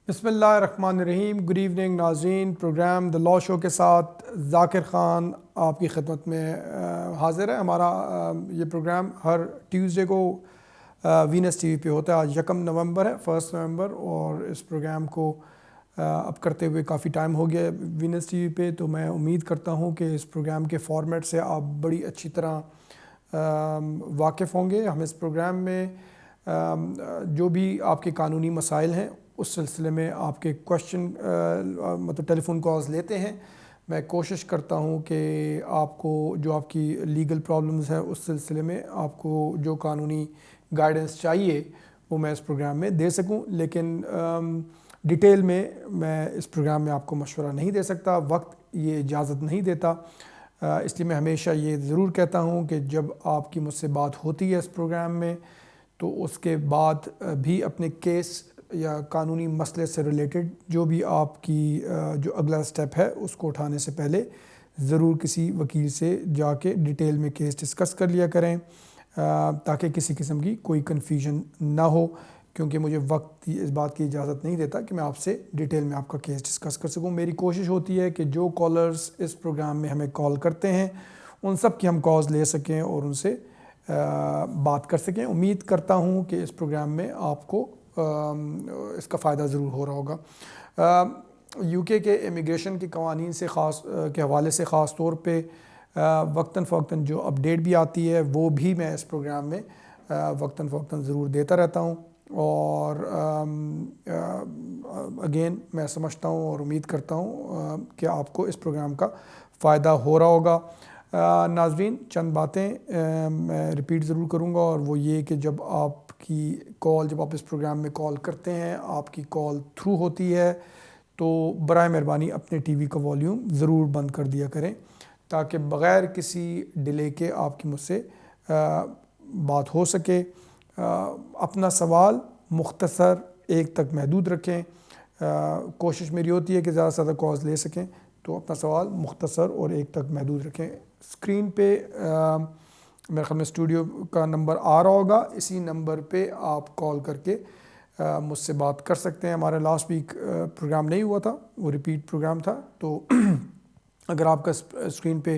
बिस्मिल्लाहिर्रहमानिर्रहीम। Good evening नाज़रीन। Programme the law show के साथ ज़ाकिर ख़ान आपकी खिदमत में हाज़िर है। हमारा ये प्रोग्राम हर ट्यूसडे को वीनस टीवी पे होता है। आज 1 नवंबर है, 1 नवंबर, और इस प्रोग्राम को अब करते हुए काफ़ी टाइम हो गया वीनस टीवी पे। तो मैं उम्मीद करता हूँ कि इस प्रोग्राम के फॉर्मेट से आप बड़ी अच्छी तरह वाकिफ़ होंगे। हम इस प्रोग्राम में जो भी आपके कानूनी मसाइल हैं उस सिलसिले में आपके क्वेश्चन मतलब टेलीफोन कॉल्स लेते हैं। मैं कोशिश करता हूं कि आपको जो आपकी लीगल प्रॉब्लम्स हैं उस सिलसिले में आपको जो कानूनी गाइडेंस चाहिए वो मैं इस प्रोग्राम में दे सकूं। लेकिन डिटेल में मैं इस प्रोग्राम में आपको मशवरा नहीं दे सकता, वक्त ये इजाज़त नहीं देता। इसलिए मैं हमेशा ये ज़रूर कहता हूँ कि जब आपकी मुझसे बात होती है इस प्रोग्राम में तो उसके बाद भी अपने केस या कानूनी मसले से रिलेटेड जो भी आपकी जो अगला स्टेप है उसको उठाने से पहले ज़रूर किसी वकील से जाके डिटेल में केस डिस्कस कर लिया करें, ताकि किसी किस्म की कोई कन्फ्यूजन ना हो। क्योंकि मुझे वक्त इस बात की इजाज़त नहीं देता कि मैं आपसे डिटेल में आपका केस डिस्कस कर सकूं। मेरी कोशिश होती है कि जो कॉलर्स इस प्रोग्राम में हमें कॉल करते हैं उन सब की हम कॉल्स ले सकें और उनसे बात कर सकें। उम्मीद करता हूं कि इस प्रोग्राम में आपको इसका फ़ायदा ज़रूर हो रहा होगा। यूके के इमिग्रेशन के कवानीन से ख़ास के हवाले से ख़ास तौर पे वक्तन फ़वक्तन जो अपडेट भी आती है वो भी मैं इस प्रोग्राम में वक्तन फ़वक्तन ज़रूर देता रहता हूँ। और अगेन मैं समझता हूँ और उम्मीद करता हूँ कि आपको इस प्रोग्राम का फ़ायदा हो रहा होगा। नाज़रीन, चंद बातें मैं रिपीट ज़रूर करूँगा, और वो ये कि जब आप इस प्रोग्राम में कॉल करते हैं, आपकी कॉल थ्रू होती है, तो बराए मेहरबानी अपने टीवी का वॉल्यूम ज़रूर बंद कर दिया करें, ताकि बग़ैर किसी डिले के आपकी मुझसे बात हो सके। अपना सवाल मुख्तसर एक तक महदूद रखें। कोशिश मेरी होती है कि ज़्यादा से ज़्यादा कॉल्स ले सकें, तो अपना सवाल मुख्तसर और एक तक महदूद रखें। स्क्रीन पे मेरे ख्याल में स्टूडियो का नंबर आ रहा होगा, इसी नंबर पे आप कॉल करके मुझसे बात कर सकते हैं। हमारा लास्ट वीक प्रोग्राम नहीं हुआ था, वो रिपीट प्रोग्राम था। तो अगर आपका स्क्रीन पे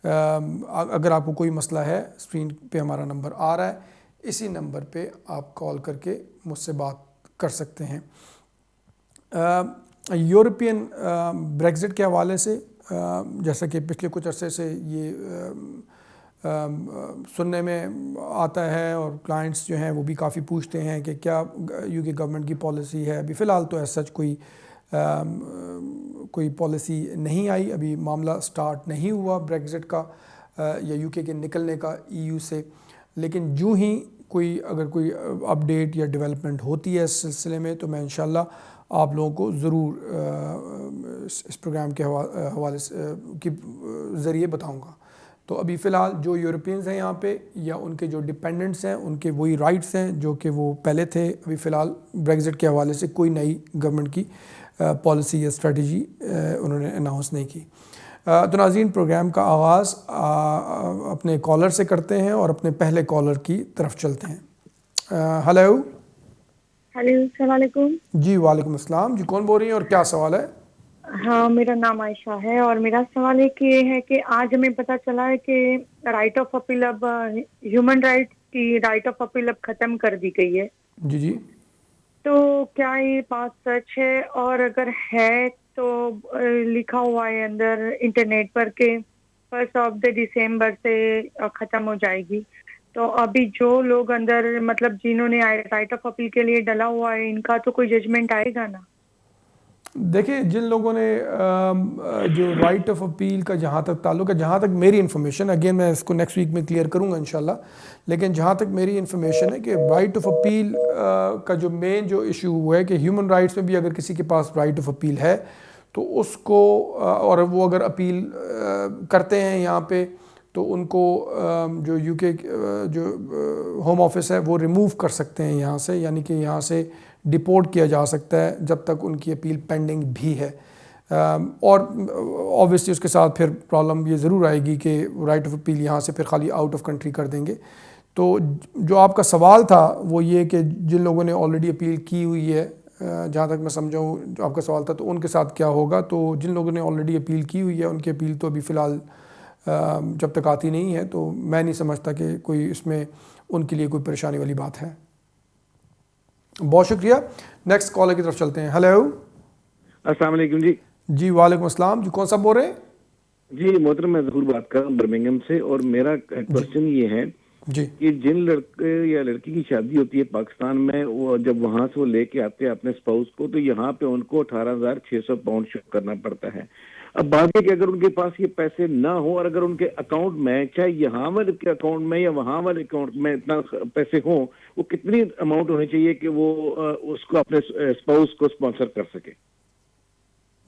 अगर आपको कोई मसला है, स्क्रीन पे हमारा नंबर आ रहा है, इसी नंबर पे आप कॉल करके मुझसे बात कर सकते हैं। यूरोपियन ब्रेक्ज़िट के हवाले से जैसा कि पिछले कुछ अरसे से ये सुनने में आता है, और क्लाइंट्स जो हैं वो भी काफ़ी पूछते हैं कि क्या यूके गवर्नमेंट की पॉलिसी है। अभी फ़िलहाल तो ऐसा सच कोई पॉलिसी नहीं आई, अभी मामला स्टार्ट नहीं हुआ ब्रेक्ज़िट का या यूके के निकलने का ईयू से। लेकिन यूँ ही अगर कोई अपडेट या डेवलपमेंट होती है इस सिलसिले में तो मैं इंशाल्लाह आप लोगों को ज़रूर इस प्रोग्राम के हवाले के ज़रिए बताऊंगा। तो अभी फ़िलहाल जो यूरोपियंस हैं यहाँ पे या उनके जो डिपेंडेंट्स हैं उनके वही राइट्स हैं जो कि वो पहले थे। अभी फ़िलहाल ब्रेक्ज़िट के हवाले से कोई नई गवर्नमेंट की पॉलिसी या स्ट्रेटजी उन्होंने अनाउंस नहीं की। तो नाज़रीन, प्रोग्राम का आगाज़ अपने कॉलर से करते हैं और अपने पहले कॉलर की तरफ चलते हैं। हेलो अस्सलाम वालेकुम। जी, वालेकुम अस्सलाम। जी, कौन बोल रही हैं और क्या सवाल है? हाँ, मेरा नाम आयशा है और मेरा सवाल एक ये है कि आज हमें पता चला है कि राइट ऑफ अपील अब ह्यूमन राइट्स की राइट ऑफ अपील अब खत्म कर दी गई है। जी जी। तो क्या ये बात सच है? और अगर है तो लिखा हुआ है अंदर इंटरनेट पर के 1 दिसंबर से खत्म हो जाएगी। तो अभी जो लोग अंदर मतलब जिन्होंने राइट ऑफ अपील के लिए डला हुआ है, इनका तो कोई जजमेंट आएगा ना? देखिए, जिन लोगों ने जो राइट ऑफ अपील का जहाँ तक ताल्लुक है, जहाँ तक मेरी इन्फॉर्मेशन, अगेन मैं इसको नेक्स्ट वीक में क्लियर करूँगा इंशाल्लाह, लेकिन जहाँ तक मेरी इन्फॉर्मेशन है कि राइट ऑफ अपील का जो मेन जो इशू हुआ है कि ह्यूमन राइट्स में भी अगर किसी के पास राइट ऑफ अपील है तो उसको और वो अगर अपील करते हैं यहाँ पे तो उनको जो यूके जो होम ऑफिस है वो रिमूव कर सकते हैं यहाँ से, यानी कि यहाँ से डिपोर्ट किया जा सकता है जब तक उनकी अपील पेंडिंग भी है। और ऑब्वियसली उसके साथ फिर प्रॉब्लम ये ज़रूर आएगी कि राइट ऑफ अपील यहाँ से फिर खाली आउट ऑफ कंट्री कर देंगे। तो जो आपका सवाल था वो ये कि जिन लोगों ने ऑलरेडी अपील की हुई है जहाँ तक मैं समझाऊँ जो आपका सवाल था, तो उनके साथ क्या होगा। तो जिन लोगों ने ऑलरेडी अपील की हुई है उनकी अपील तो अभी फ़िलहाल जब तक आती नहीं है तो मैं नहीं समझता कि कोई इसमें उनके लिए कोई परेशानी वाली बात है। बहुत शुक्रिया। नेक्स्ट कॉलर की तरफ चलते हैं। हेलो। अस्सलाम वालेकुम जी। जी वालेकुम अस्सलाम जी, कौन सा बोल रहे हैं? जी मोहतरम, मैं ज़हूर बात कर रहा हूँ बर्मिंघम से, और मेरा क्वेश्चन ये है जी कि जिन लड़के या लड़की की शादी होती है पाकिस्तान में, वो जब वहां से वो लेके आते हैं अपने स्पाउस को, तो यहाँ पे उनको 18,600 पाउंड शो करना पड़ता है। अब बात है कि अगर उनके पास ये पैसे ना हो और अगर उनके अकाउंट में, चाहे यहाँ वाले के अकाउंट में या वहां वाले अकाउंट में इतना पैसे हो, वो कितनी अमाउंट होनी चाहिए कि वो उसको अपने स्पाउस को स्पॉन्सर कर सके?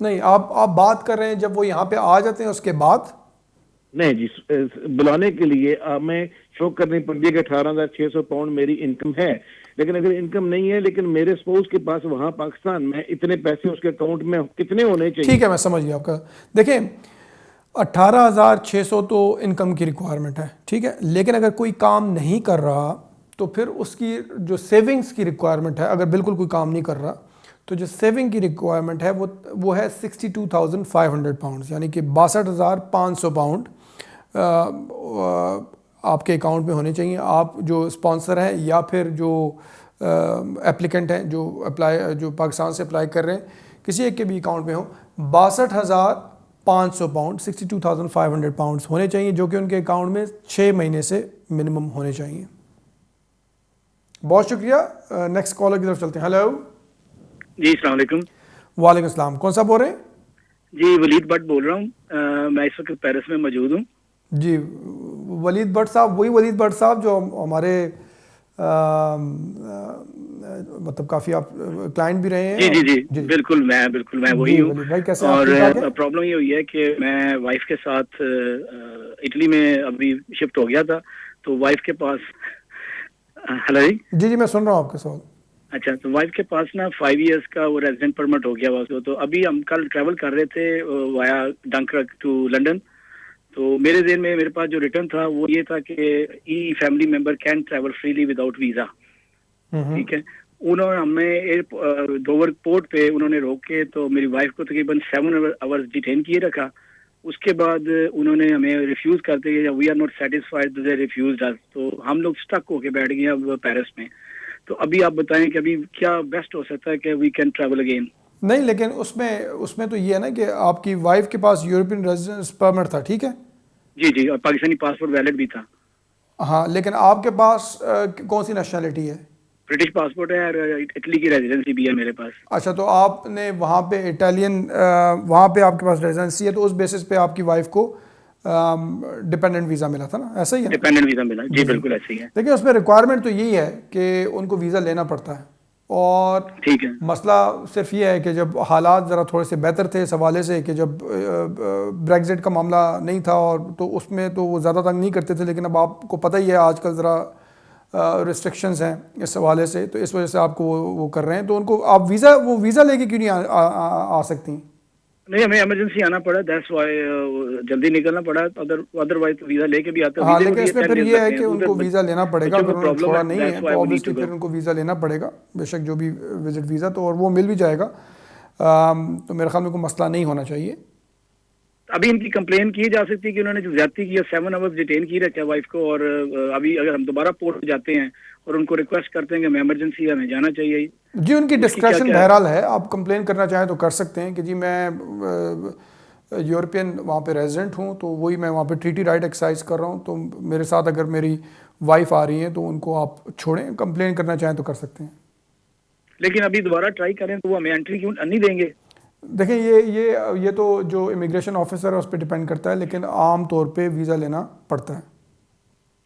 नहीं, आप बात कर रहे हैं जब वो यहाँ पे आ जाते हैं उसके बाद? नहीं जी, बुलाने के लिए हमें शो करनी पड़ती है कि 18,600 पाउंड मेरी इनकम है, लेकिन अगर इनकम नहीं है लेकिन मेरे स्पाउस के पास वहां पाकिस्तान में इतने पैसे उसके अकाउंट में कितने होने चाहिए? ठीक है, मैं समझ गया आपका। देखें, 18,600 तो इनकम की रिक्वायरमेंट है, ठीक है, लेकिन अगर कोई काम नहीं कर रहा तो फिर उसकी जो सेविंग्स की रिक्वायरमेंट है, अगर बिल्कुल कोई काम नहीं कर रहा तो जो सेविंग की रिक्वायरमेंट है वो है 62,500 पाउंड, यानी कि 62,500 पाउंड आपके अकाउंट में होने चाहिए। आप जो स्पॉन्सर हैं या फिर जो एप्लीकेंट हैं जो पाकिस्तान से अप्लाई कर रहे हैं, किसी एक के भी अकाउंट में हो, 62,500 पाउंड 62,500 पाउंड्स होने चाहिए, जो कि उनके अकाउंट में 6 महीने से मिनिमम होने चाहिए। बहुत शुक्रिया। नेक्स्ट कॉलर की तरफ चलते हैं। हेलो जी, अस्सलाम वालेकुम। वालेकुम सलाम, कौन सा बोल रहे हैं? जी, वलीद भट्ट बोल रहा हूँ। मैं इस वक्त पेरिस में मौजूद हूँ। जी वलीद भट्ट साहब, वही वलीद भट्ट साहब जो हमारे मतलब काफ़ी आप क्लाइंट भी रहे हैं? जी जी जी, जी बिल्कुल मैं वही हूँ। वलीद भाई कैसे? और प्रॉब्लम ये हुई है कि मैं वाइफ के साथ इटली में अभी शिफ्ट हो गया था, तो वाइफ के पास हेलो जी जी मैं सुन रहा हूँ आपके सवाल। अच्छा, तो वाइफ के पास ना 5 इयर्स का वो रेजिडेंट परमिट हो गया हुआ। तो अभी हम कल ट्रैवल कर रहे थे वाया डंकर्क टू लंदन। तो मेरे ज़हन में मेरे पास जो रिटर्न था वो ये था कि E family member can travel freely without visa. ठीक है, उन्होंने हमें डोवर पोर्ट पे उन्होंने रोक के तो मेरी वाइफ को तकरीबन 7 आवर्स डिटेन किए रखा। उसके बाद उन्होंने हमें रिफ्यूज़ कर दिया, we are not satisfied, they refused us. तो हम लोग स्टक होके बैठ गए अब पेरिस में। तो अभी आप बताएं कि अभी क्या बेस्ट हो सकता है कि वी कैन ट्रैवल अगेन? नहीं, लेकिन उसमें तो ये है ना कि आपकी वाइफ के पास यूरोपियन रेजिडेंस परमिट था, ठीक है? जी जी, और पाकिस्तानी पासपोर्ट वैलिड भी था। हाँ, लेकिन आपके पास कौन सी नेशनलिटी है? ब्रिटिश पासपोर्ट है और इटली की रेजिडेंसी भी है मेरे पास। अच्छा, तो आपने वहाँ पे इटालियन वहाँ पे आपके पास रेजिडेंसी है, तो उस बेसिस पे आपकी वाइफ को डिपेंडेंट वीज़ा मिला था ना, ऐसा ही है? डिपेंडेंट वीज़ा मिला जी, बिल्कुल ऐसे ही है। देखिए, उसमें रिक्वायरमेंट तो यही है कि उनको वीज़ा लेना पड़ता है, और ठीक है, मसला सिर्फ ये है कि जब हालात ज़रा थोड़े से बेहतर थे इस हवाले से कि जब ब्रेग्जिट का मामला नहीं था, और तो उसमें तो वो ज़्यादा तंग नहीं करते थे, लेकिन अब आपको पता ही है आजकल ज़रा रिस्ट्रिक्शंस हैं इस हवाले से, तो इस वजह से आपको वो कर रहे हैं। तो उनको आप वीज़ा लेके क्यों नहीं आ सकती? नहीं, हमें इमरजेंसी आना पड़ा, दैट्स व्हाई जल्दी निकलना पड़ा। अदरवाइज तो वीज़ा लेके भी आते। हाँ, लेकिन इसमें फिर ये है कि उनको वीज़ा लेना पड़ेगा, अगर उन्होंने छोड़ा नहीं है तो ऑब्वियसली फिर उनको वीज़ा लेना पड़ेगा, बेशक जो भी विजिट वीज़ा, तो और वो मिल भी जाएगा। तो मेरे ख्याल में कोई मसला नहीं होना चाहिए। अभी इनकी कंप्लेन की जा सकती है कि उन्होंने जो ज्यादती की है, 7 आवर्स डिटेन की रखा है वाइफ को, और अभी अगर हम दोबारा पोर्ट जाते हैं और उनको रिक्वेस्ट करते हैं कि हमें इमरजेंसी हमें जाना चाहिए। जी, उनकी डिस्क्रेशन बहरहाल है, आप कंप्लेन करना चाहें तो कर सकते हैं कि जी मैं यूरोपियन वहाँ पे रेजिडेंट हूँ, तो वही मैं वहाँ पे ट्रीटी राइट एक्सरसाइज कर रहा हूँ, तो मेरे साथ अगर मेरी वाइफ आ रही है तो उनको आप छोड़ें। कंप्लेन करना चाहें तो कर सकते हैं। लेकिन अभी दोबारा ट्राई करें तो वो हमें एंट्री क्यों नहीं देंगे? देखें, ये तो जो इमिग्रेशन ऑफिसर है उस पर डिपेंड करता है, लेकिन आम तौर पे वीज़ा लेना पड़ता है।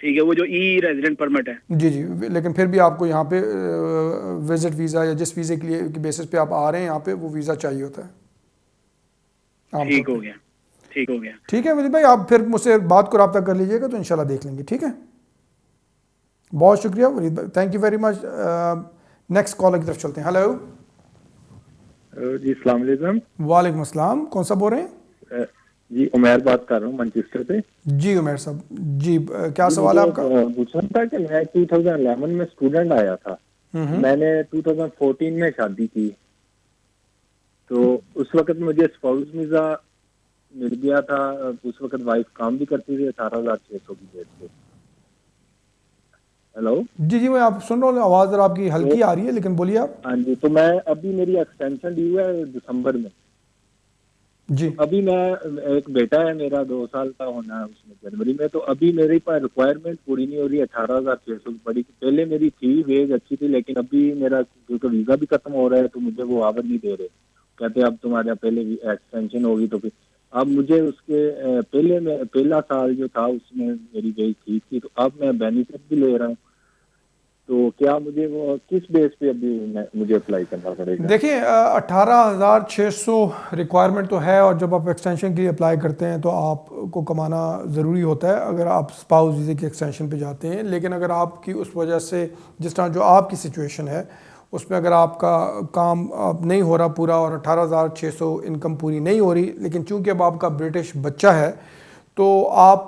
ठीक है, वो जो ई रेजिडेंट परमिट है। जी जी, लेकिन फिर भी आपको यहाँ पे विजिट वीज़ा या जिस वीज़े के लिए की बेसिस पे आप आ रहे हैं यहाँ पे, वो वीज़ा चाहिए होता है। ठीक हो गया, ठीक हो गया। ठीक है वलीद भाई, आप फिर मुझसे बात को रब्ता कर लीजिएगा तो इंशाल्लाह देख लेंगे। ठीक है, बहुत शुक्रिया वलीद भाई, thank you very much. Next collar की तरफ चलते हैं। हेलो जी, अस्सलाम वालेकुम। वालेकुम अस्सलाम, कौन सा बोल रहे हैं? जी, उमैर बात कर रहा हूँ मैनचेस्टर से। जी उमैर साहब जी, क्या सवाल है आपका? पूछना था कि मैं 2011 में स्टूडेंट आया था, मैंने 2014 में शादी की, तो उस वक्त मुझे स्पाउस वीजा मिल गया था। उस वक्त वाइफ काम भी करती थी 18,600 की रेट पे। हेलो जी जी, मैं आप सुन रहा हूँ, आवाज़ जरा आपकी हल्की आ रही है, लेकिन बोलिए आप। हाँ जी, तो मैं अभी मेरी एक्सटेंशन ड्यू है दिसंबर में। जी अभी मैं, एक बेटा है मेरा 2 साल का होना है उसमें जनवरी में, तो अभी मेरी पर रिक्वायरमेंट पूरी नहीं हो रही। 18,600 बड़ी पहले मेरी थी, वेज अच्छी थी, लेकिन अभी मेरा क्योंकि वीजा भी खत्म हो रहा है तो मुझे वो आवर नहीं दे रहे। कहते अब तुम्हारा पहले एक्सटेंशन होगी तो फिर अब मुझे उसके पहले में पहला साल जो था उसमें मेरी वेज ठीक थी, तो अब मैं बेनिफिट भी ले रहा हूँ। तो क्या मुझे वो किस बेस पे अभी मुझे अप्लाई करना पड़ेगा? देखिए, 18,600 रिक्वायरमेंट तो है, और जब आप एक्सटेंशन के लिए अप्लाई करते हैं तो आपको कमाना ज़रूरी होता है अगर आप स्पाउस वीज़े की एक्सटेंशन पे जाते हैं। लेकिन अगर आपकी उस वजह से, जिस तरह जो आपकी सिचुएशन है उसमें अगर आपका काम अब नहीं हो रहा पूरा और 18,600 इनकम पूरी नहीं हो रही, लेकिन चूंकि अब आपका ब्रिटिश बच्चा है तो आप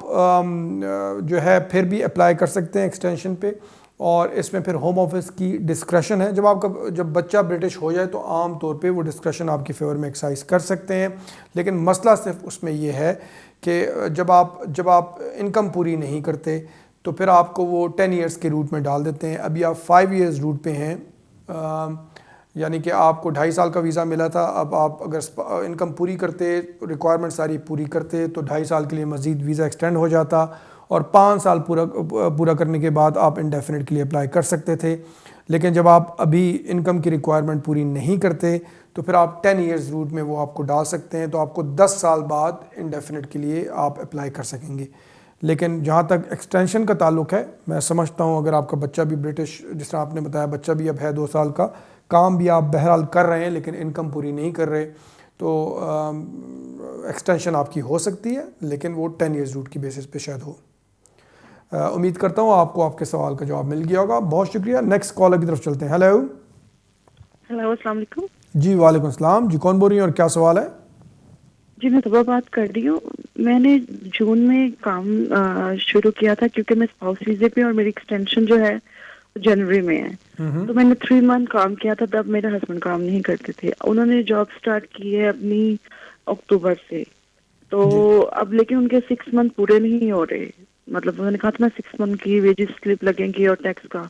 जो है फिर भी अप्लाई कर सकते हैं एक्सटेंशन पे। और इसमें फिर होम ऑफिस की डिस्क्रेशन है। जब बच्चा ब्रिटिश हो जाए तो आम तौर पे वो डिस्क्रेशन आपके फेवर में एक्सरसाइज कर सकते हैं। लेकिन मसला सिर्फ उसमें ये है कि जब आप इनकम पूरी नहीं करते तो फिर आपको वो 10 इयर्स के रूट में डाल देते हैं। अभी आप 5 इयर्स रूट पे हैं, यानी कि आपको 2.5 साल का वीज़ा मिला था। अब आप अगर इनकम पूरी करते, रिक्वायरमेंट सारी पूरी करते, तो 2.5 साल के लिए मज़ीद वीज़ा एक्सटेंड हो जाता और 5 साल पूरा करने के बाद आप इंडेफिनिट के लिए अप्लाई कर सकते थे। लेकिन जब आप अभी इनकम की रिक्वायरमेंट पूरी नहीं करते तो फिर आप 10 इयर्स रूट में वो आपको डाल सकते हैं, तो आपको 10 साल बाद इंडेफिनिट के लिए आप अप्लाई कर सकेंगे। लेकिन जहाँ तक एक्सटेंशन का ताल्लुक है, मैं समझता हूँ अगर आपका बच्चा भी ब्रिटिश, जिस तरह आपने बताया बच्चा भी अब है 2 साल का, काम भी आप बहरहाल कर रहे हैं लेकिन इनकम पूरी नहीं कर रहे, तो एक्सटेंशन आपकी हो सकती है, लेकिन वो 10 इयर्स रूट की बेसिस पे शायद हो। उम्मीद करता हूँ आपको आपके सवाल का जवाब मिल गया होगा। बहुत शुक्रिया। नेक्स्ट कॉलर की तरफ चलते हैं। हेलो हेलो, अस्सलाम वालेकुम। जी वालेकुम सलाम। जी कौन बोल रही हैं और क्या सवाल है? जी मैं तबा बात कर रही हूँ। मैंने जून में काम शुरू किया था क्योंकि मैं स्पाउस वीजे पे और मेरी एक्सटेंशन जो है जनवरी में है। तो मैंने 3 मंथ काम किया था, तब मेरे हस्बैंड काम नहीं करते थे। उन्होंने जॉब स्टार्ट की है अपनी अक्टूबर से, तो अब लेकिन उनके 6 मंथ पूरे नहीं हो रहे। मतलब उन्होंने कहा था ना 6 मंथ की वेजेस स्लिप लगेंगी और टैक्स का।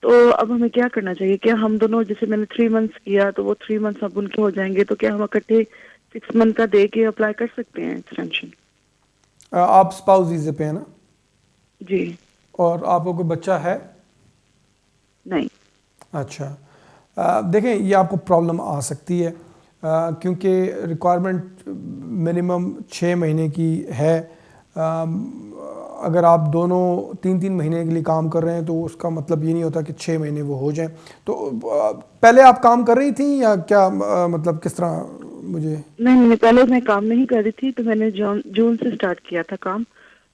तो अब हमें क्या करना चाहिए? क्या हम दोनों, जैसे मैंने 3 मंथ्स किया तो वो 3 मंथ्स अब उनके हो जाएंगे, तो क्या हम इकट्ठे 6 मंथ का दे के अप्लाई कर सकते हैं एक्सटेंशन? आप स्पाउस वीजे पे है ना? जी। और आपको कोई बच्चा है? नहीं। अच्छा, देखें ये आपको प्रॉब्लम आ सकती है क्योंकि रिक्वायरमेंट मिनिमम 6 महीने की है। अगर आप दोनों 3-3 महीने के लिए काम कर रहे हैं तो उसका मतलब ये नहीं होता कि 6 महीने वो हो जाएं। तो पहले आप काम कर रही थी या क्या, मतलब किस तरह? मुझे नहीं, पहले मैं काम नहीं कर रही थी, तो मैंने जून से स्टार्ट किया था काम।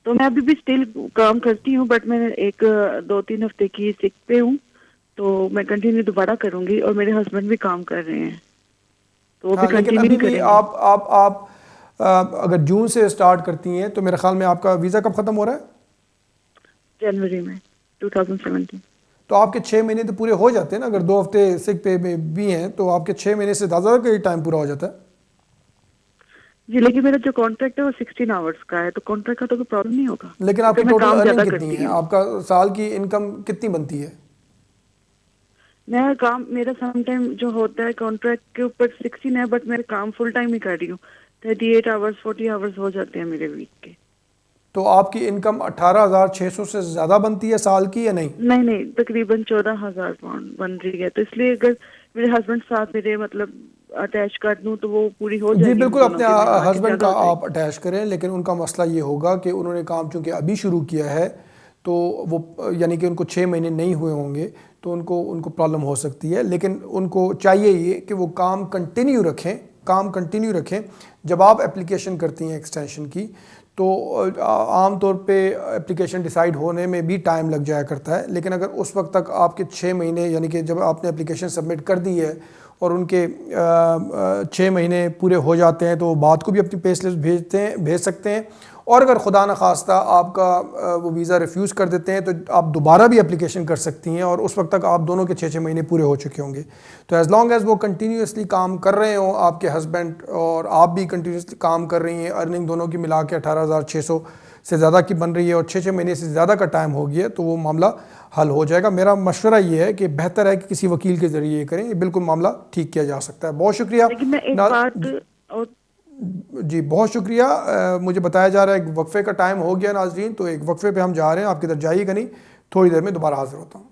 तो मैं अभी भी स्टिल काम करती हूँ, बट मैं 2-3 हफ्ते की सिक पे हूँ, तो मैं कंटिन्यू दोबारा करूंगी। और मेरे हस्बैंड भी काम कर रहे हैं तो वो भी कंटिन्यू अभी भी करेंगे। आप अगर जून से स्टार्ट करती हैं तो मेरे ख्याल में आपका वीज़ा कब ख़त्म हो रहा है? जनवरी में 2017। तो आपके 6 महीने तो पूरे हो जाते हैं ना। अगर 2 हफ्ते सिक पे में भी हैं तो आपके 6 महीने से ज़्यादा का टाइम पूरा हो जाता है। जी, लेकिन मेरा जो कॉन्ट्रैक्ट है वो 16 आवर्स का है, तो कॉन्ट्रैक्ट का तो कोई प्रॉब्लम नहीं होगा। लेकिन आपकी मैं टोटल काम अर्निंग ज्यादा कितनी करती है? हूँ। आपका साल की इनकम कितनी बनती है? मेरा सम टाइम जो होता है कॉन्ट्रैक्ट के ऊपर 16 है, बट मैं काम फुल टाइम ही कर रही हूँ। 38 आवर्स 40 आवर्स हो जाते हैं मेरे वीक के। तो आपकी इनकम 18,600 से ज़्यादा बनती है साल की या नहीं? नहीं, तकरीबन 14,000 पाउंड बन रही है। तो इसलिए अगर मेरे हस्बैंड साथ मेरे मतलब अटैच कर दूं तो वो पूरी हो जाएगी। जी बिल्कुल, अपने हस्बैंड का आप आप अटैच करें, लेकिन उनका मसला ये होगा कि उन्होंने काम चूँकि अभी शुरू किया है तो वो यानी कि उनको 6 महीने नहीं हुए होंगे तो उनको प्रॉब्लम हो सकती है। लेकिन उनको चाहिए ये कि वो काम कंटिन्यू रखें। जब आप एप्लीकेशन करती हैं एक्सटेंशन की तो आम तौर पे एप्लीकेशन डिसाइड होने में भी टाइम लग जाया करता है, लेकिन अगर उस वक्त तक आपके 6 महीने यानी कि जब आपने एप्लीकेशन सबमिट कर दी है और उनके 6 महीने पूरे हो जाते हैं तो बात को भी अपनी पे स्लिप भेज सकते हैं और अगर खुदा न खास्ता आपका वो वीज़ा रिफ्यूज़ कर देते हैं तो आप दोबारा भी एप्लीकेशन कर सकती हैं और उस वक्त तक आप दोनों के 6-6 महीने पूरे हो चुके होंगे। तो एज़ लॉन्ग एज़ वो कंटिन्यूसली काम कर रहे हों, आपके हस्बैंड और आप भी कंटिन्यूसली काम कर रही हैं, अर्निंग दोनों की मिला के 18,600 से ज़्यादा की बन रही है और 6-6 महीने से ज़्यादा का टाइम हो गया, तो वो मामला हल हो जाएगा। मेरा मशवरा ये है कि बेहतर है कि किसी वकील के ज़रिए ये करें, ये बिल्कुल मामला ठीक किया जा सकता है। बहुत शुक्रिया। लेकिन मैं एक बात और जी बहुत शुक्रिया। मुझे बताया जा रहा है एक वक्फे का टाइम हो गया नाज़रीन, तो एक वक्फे पे हम जा रहे हैं, आपकी तरफ जाइएगा नहीं, थोड़ी देर में दोबारा हाजिर होता हूँ।